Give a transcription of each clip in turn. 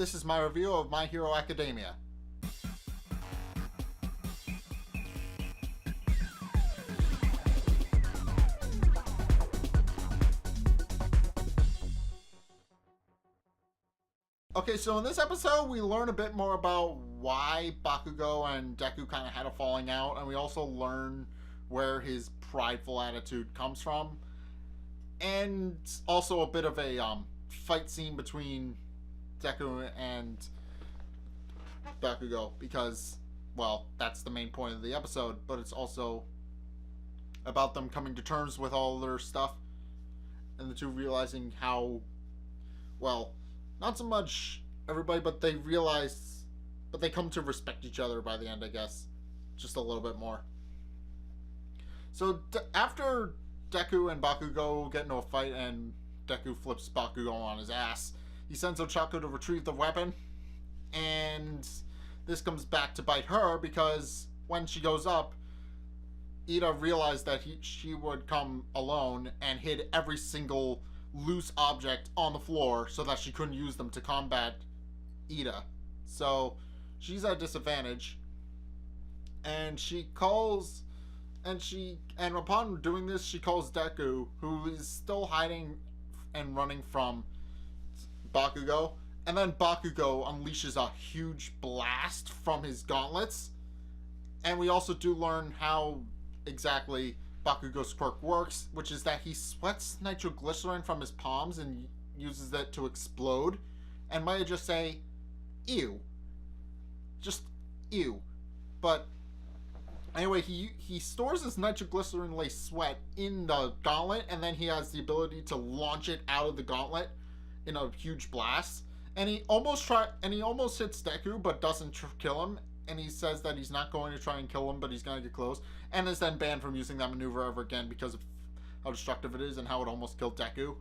this is my review of My Hero Academia. Okay, so in this episode, we learn a bit more about why Bakugo and Deku kind of had a falling out, and we also learn where his prideful attitude comes from, and also a bit of a fight scene between Deku and Bakugo, because, well, that's the main point of the episode, but it's also about them coming to terms with all their stuff, and the two realizing how, well, not so much everybody, but they realize, but they come to respect each other by the end, I guess. Just a little bit more. So, after Deku and Bakugo get into a fight and Deku flips Bakugo on his ass, he sends Ochako to retrieve the weapon. And this comes back to bite her because when she goes up, Ida realized that she would come alone and hid every single loose object on the floor so that she couldn't use them to combat Ida. So she's at a disadvantage, and and upon doing this, she calls Deku, who is still hiding and running from Bakugo, and then Bakugo unleashes a huge blast from his gauntlets. And we also do learn how exactly Bakugo's quirk works, which is that he sweats nitroglycerin from his palms and uses that to explode. And might I just say, ew. Just ew. But anyway, he stores his nitroglycerin-laced sweat in the gauntlet, and then he has the ability to launch it out of the gauntlet in a huge blast. And he almost hits Deku, but doesn't kill him. And he says that he's not going to try and kill him, but he's going to get close. And is then banned from using that maneuver ever again because of how destructive it is and how it almost killed Deku.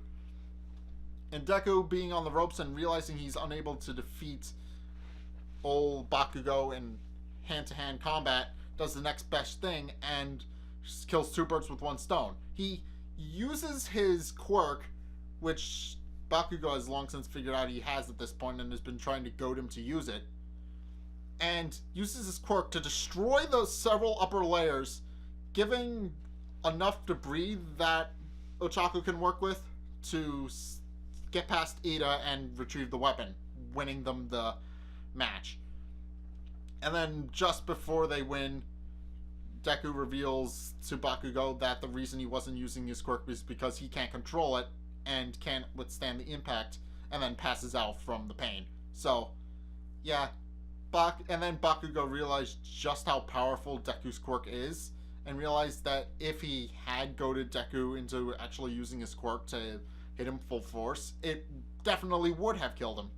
And Deku, being on the ropes and realizing he's unable to defeat old Bakugo in hand-to-hand combat, does the next best thing and kills two birds with one stone. He uses his quirk, which Bakugo has long since figured out he has at this point and has been trying to goad him to use it, and uses his quirk to destroy those several upper layers, giving enough debris that Ochako can work with to get past Ida and retrieve the weapon, winning them the match. And then just before they win, Deku reveals to Bakugo that the reason he wasn't using his quirk is because he can't control it and can't withstand the impact, and then passes out from the pain. So, yeah. And then Bakugo realized just how powerful Deku's quirk is, and realized that if he had goaded Deku into actually using his quirk to hit him full force, it definitely would have killed him.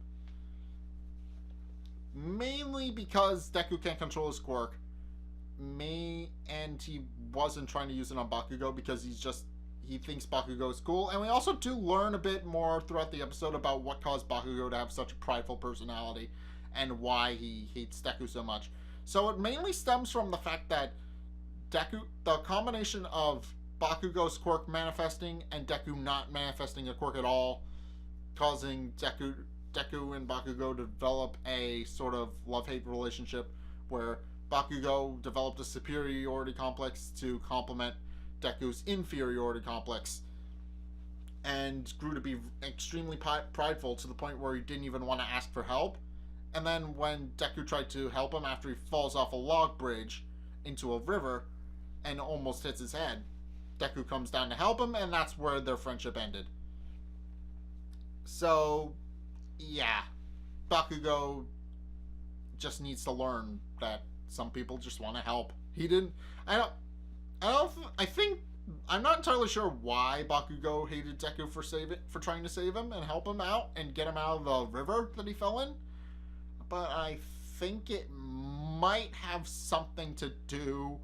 Mainly because Deku can't control his quirk, and he wasn't trying to use it on Bakugo because he thinks Bakugo is cool. And we also do learn a bit more throughout the episode about what caused Bakugo to have such a prideful personality and why he hates Deku so much. So it mainly stems from the fact that the combination of Bakugo's quirk manifesting and Deku not manifesting a quirk at all, causing Deku and Bakugo to develop a sort of love-hate relationship where Bakugo developed a superiority complex to complement Deku's inferiority complex, and grew to be extremely prideful to the point where he didn't even want to ask for help. And then when Deku tried to help him after he falls off a log bridge into a river and almost hits his head, Deku comes down to help him, and that's where their friendship ended. So, yeah, Bakugo just needs to learn that some people just want to help. I'm not entirely sure why Bakugo hated Deku for trying to save him and help him out and get him out of the river that he fell in. But I think it might have something to do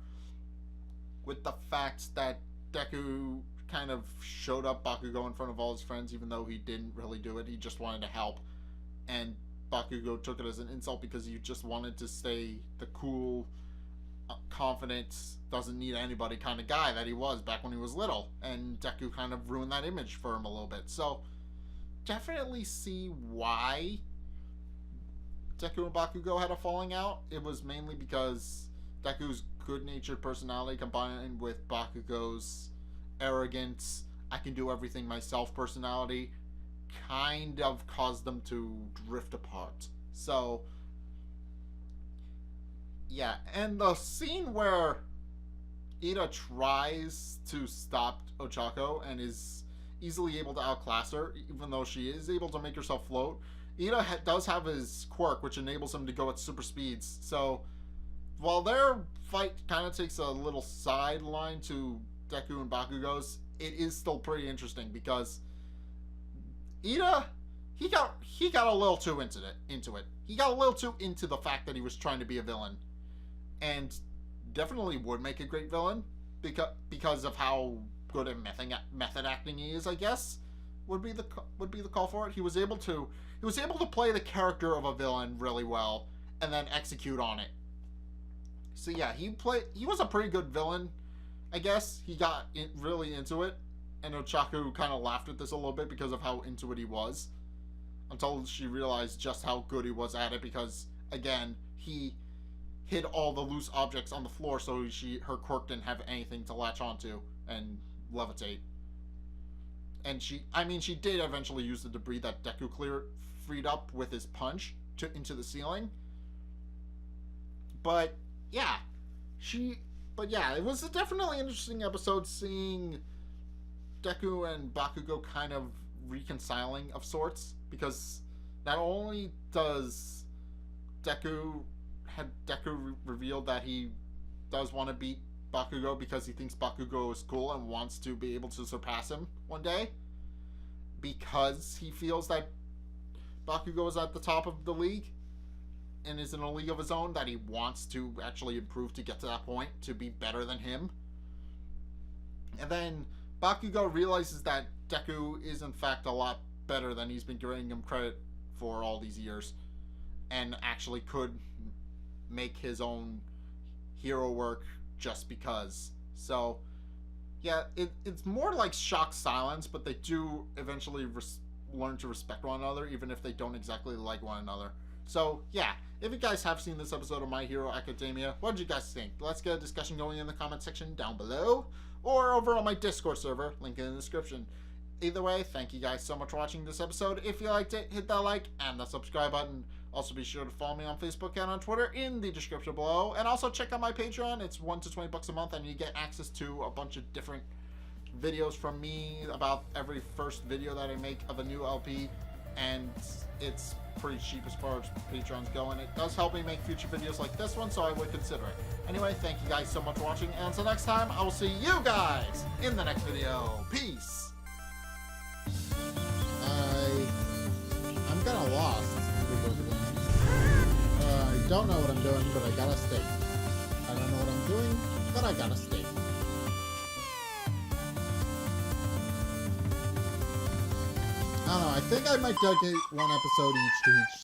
with the fact that Deku kind of showed up Bakugo in front of all his friends, even though he didn't really do it. He just wanted to help. And Bakugo took it as an insult because he just wanted to stay the cool, confident, doesn't need anybody kind of guy that he was back when he was little. And Deku kind of ruined that image for him a little bit. So, definitely see why Deku and Bakugo had a falling out, it was mainly because Deku's good-natured personality combined with Bakugo's arrogance, I can do everything myself personality, kind of caused them to drift apart. So, yeah, and the scene where Ida tries to stop Ochako and is easily able to outclass her, even though she is able to make herself float. Ida does have his quirk, which enables him to go at super speeds. So, while their fight kind of takes a little sideline to Deku and Bakugo's, it is still pretty interesting because Ida, he got a little too into it. He got a little too into the fact that he was trying to be a villain, and definitely would make a great villain because of how good at method acting he is, I guess, would be the call for it. He was able to play the character of a villain really well and then execute on it. So yeah, he was a pretty good villain, I guess. He got really into it, and Ochako kind of laughed at this a little bit because of how into it he was, until she realized just how good he was at it, because again, he hid all the loose objects on the floor so her quirk didn't have anything to latch onto and levitate. And she did eventually use the debris that Deku freed up with his punch into the ceiling. But yeah, it was a definitely interesting episode seeing Deku and Bakugo kind of reconciling of sorts, because not only does Deku revealed that he does want to beat Bakugo because he thinks Bakugo is cool and wants to be able to surpass him one day, because he feels that Bakugo is at the top of the league and is in a league of his own, that he wants to actually improve to get to that point, to be better than him. And then Bakugo realizes that Deku is in fact a lot better than he's been giving him credit for all these years, and actually could make his own hero work just because. So yeah, it's more like shock silence, but they do eventually learn to respect one another, even if they don't exactly like one another. So yeah, if you guys have seen this episode of My Hero Academia, what did you guys think? Let's get a discussion going in the comment section down below, or over on my Discord server, link in the description. Either way, thank you guys so much for watching this episode. If you liked it, hit that like and the subscribe button. Also, be sure to follow me on Facebook and on Twitter in the description below. And also check out my Patreon. It's $1 to $20 a month, and you get access to a bunch of different videos from me about every first video that I make of a new LP. And it's pretty cheap as far as Patreon's go, and it does help me make future videos like this one, so I would consider it. Anyway, thank you guys so much for watching, and until next time, I will see you guys in the next video. Peace! I'm kinda lost. I don't know what I'm doing, but I got a steak. I don't know what I'm doing, but I got a steak. I don't know, I think I might dedicate one episode each to each